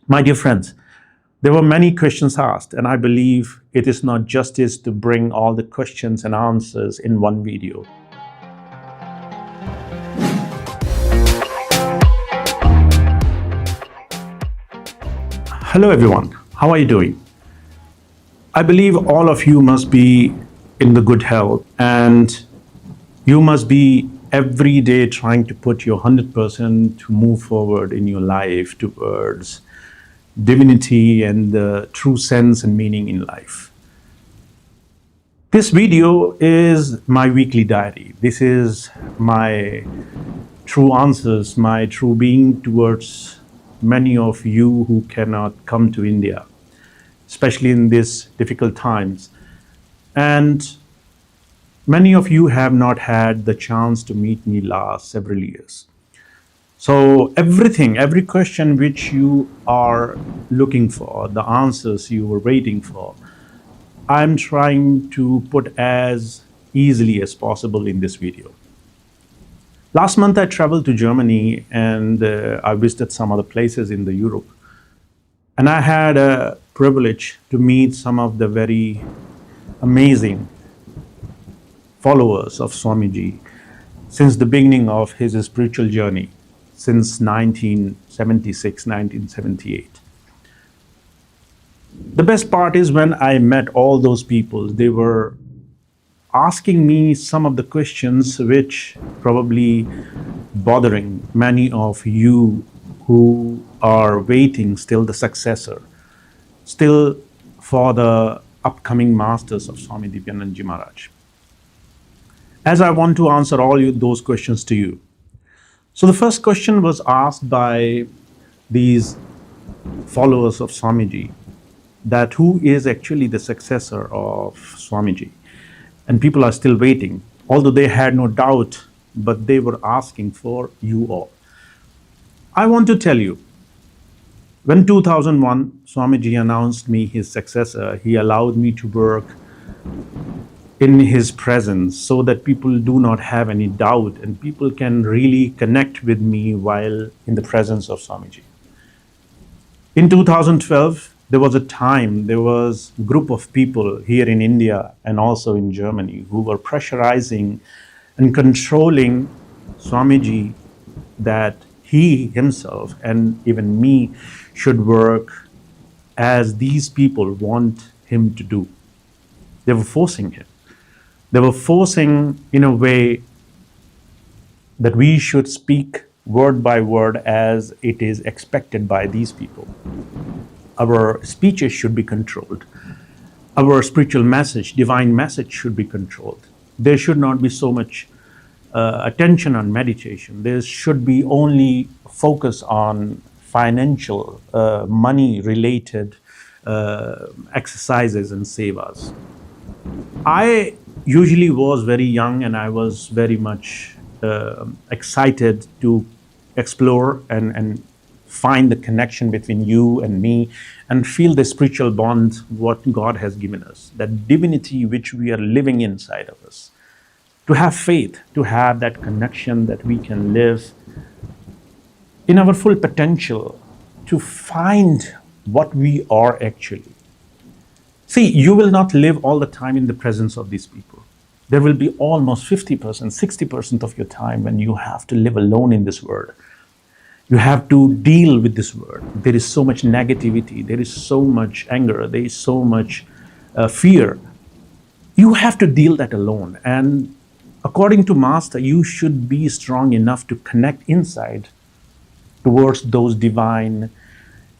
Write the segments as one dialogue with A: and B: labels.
A: My dear friends, there were many questions asked, and I believe it is not justice to bring all the questions and answers in one video. Hello everyone, how are you doing? I believe all of you must be in the good health, and you must be every day trying to put your 100% to move forward in your life towards divinity and the true sense and meaning in life. This video is my weekly diary. This is my true answers, my true being towards many of you who cannot come to India, especially in these difficult times. And many of you have not had the chance to meet me last several years. So every question which you are looking for, the answers you were waiting for, I'm trying to put as easily as possible in this video. Last month I traveled to Germany and I visited some other places in the Europe. And I had a privilege to meet some of the very amazing followers of Swami Ji since the beginning of his spiritual journey, since 1976, 1978. The best part is when I met all those people, they were asking me some of the questions which probably bothering many of you who are waiting still the successor, still for the upcoming masters of Swami Divyanand Ji Maharaj. As I want to answer all those questions to you. So the first question was asked by these followers of Swami Ji, that who is actually the successor of Swami Ji? And people are still waiting, although they had no doubt, but they were asking for you all. I want to tell you, when 2001 Swami Ji announced me his successor, he allowed me to work in his presence so that people do not have any doubt and people can really connect with me while in the presence of Swamiji. In 2012, there was a time, there was a group of people here in India and also in Germany who were pressurizing and controlling Swamiji that he himself and even me should work as these people want him to do. They were forcing him. They were forcing in a way that we should speak word by word as it is expected by these people. Our speeches should be controlled. Our spiritual message, divine message should be controlled. There should not be so much attention on meditation. There should be only focus on financial, money-related exercises and sevas. I usually was very young and I was very much excited to explore and find the connection between you and me and feel the spiritual bond what God has given us, that divinity which we are living inside of us. To have faith, to have that connection that we can live in our full potential, to find what we are actually. See, you will not live all the time in the presence of these people. There will be almost 50%, 60% of your time when you have to live alone in this world. You have to deal with this world. There is so much negativity, there is so much anger, there is so much fear. You have to deal that alone. And according to Master, you should be strong enough to connect inside towards those divine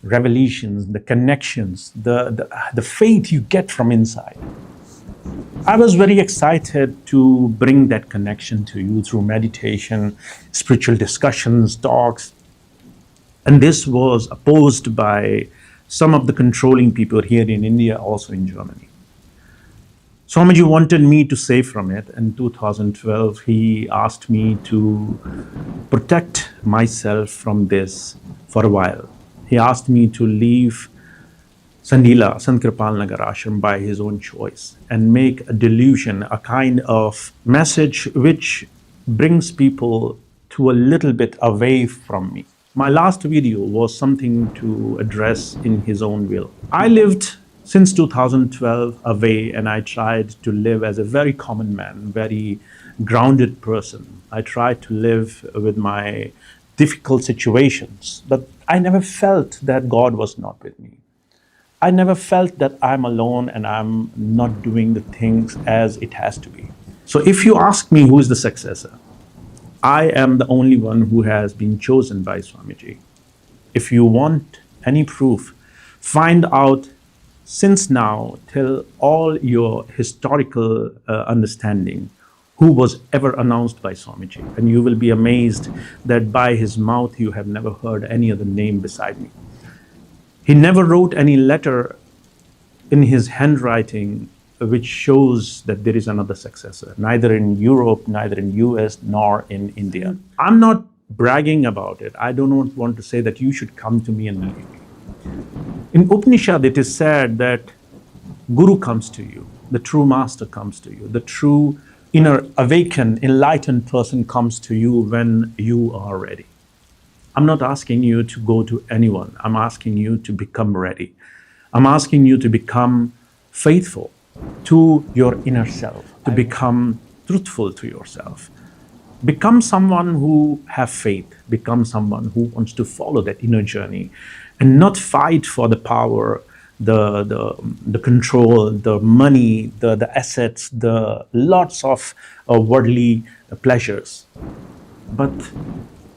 A: revelations, the connections, the faith you get from inside. I was very excited to bring that connection to you through meditation, spiritual discussions, talks. And this was opposed by some of the controlling people here in India, also in Germany. Swamiji wanted me to save from it. In 2012, he asked me to protect myself from this for a while. He asked me to leave Sandila, Sant Kripal Nagar Ashram by his own choice and make a delusion, a kind of message which brings people to a little bit away from me. My last video was something to address in his own will. I lived since 2012 away, and I tried to live as a very common man, very grounded person. I tried to live with my difficult situations, but I never felt that God was not with me. I never felt that I'm alone and I'm not doing the things as it has to be. So if you ask me who is the successor, I am the only one who has been chosen by Swamiji. If you want any proof, find out since now till all your historical understanding who was ever announced by Swamiji, and you will be amazed that by his mouth you have never heard any other name beside me. He never wrote any letter in his handwriting which shows that there is another successor, neither in Europe, neither in US, nor in India. I'm not bragging about it. I do not want to say that you should come to me and believe me. In Upanishad, it is said that Guru comes to you, the true master comes to you, the true inner awakened, enlightened person comes to you when you are ready. I'm not asking you to go to anyone. I'm asking you to become ready. I'm asking you to become faithful to your inner self, to become truthful to yourself. Become someone who have faith, become someone who wants to follow that inner journey and not fight for the power, the control, the money, the assets, the lots of worldly pleasures, but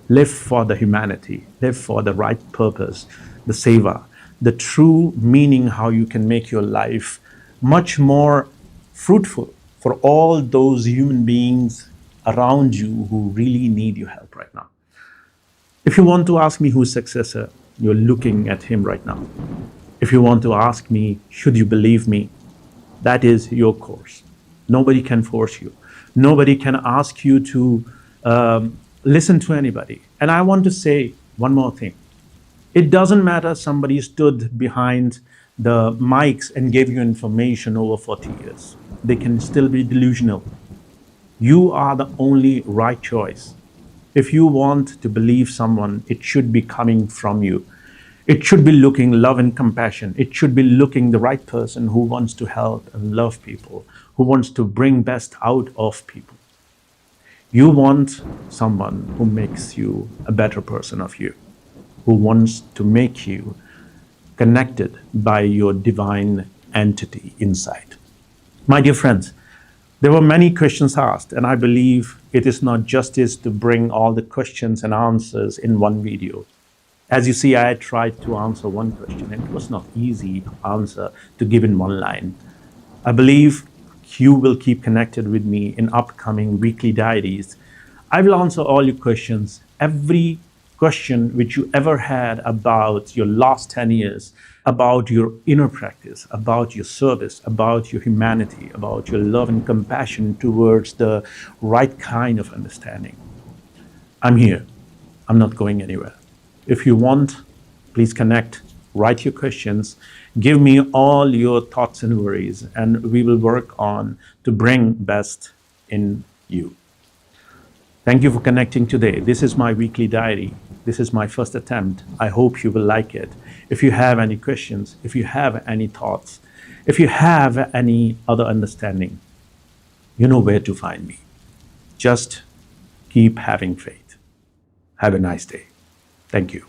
A: live for the humanity, live for the right purpose, the seva, the true meaning, how you can make your life much more fruitful for all those human beings around you who really need your help right now. If you want to ask me who's successor, you're looking at him right now. If you want to ask me, should you believe me? That is your course. Nobody can force you. Nobody can ask you to listen to anybody. And I want to say one more thing. It doesn't matter somebody stood behind the mics and gave you information over 40 years. They can still be delusional. You are the only right choice. If you want to believe someone, it should be coming from you. It should be looking love and compassion. It should be looking the right person who wants to help and love people, who wants to bring best out of people. You want someone who makes you a better person of you, who wants to make you connected by your divine entity inside. My dear friends, there were many questions asked, and I believe it is not justice to bring all the questions and answers in one video. As you see, I tried to answer one question, and it was not easy to answer, to give in one line. I believe you will keep connected with me in upcoming weekly diaries. I will answer all your questions, every question which you ever had about your last 10 years, about your inner practice, about your service, about your humanity, about your love and compassion towards the right kind of understanding. I'm here. I'm not going anywhere. If you want, please connect, write your questions, give me all your thoughts and worries, and we will work on to bring best in you. Thank you for connecting today. This is my weekly diary. This is my first attempt. I hope you will like it. If you have any questions, if you have any thoughts, if you have any other understanding, you know where to find me. Just keep having faith. Have a nice day. Thank you.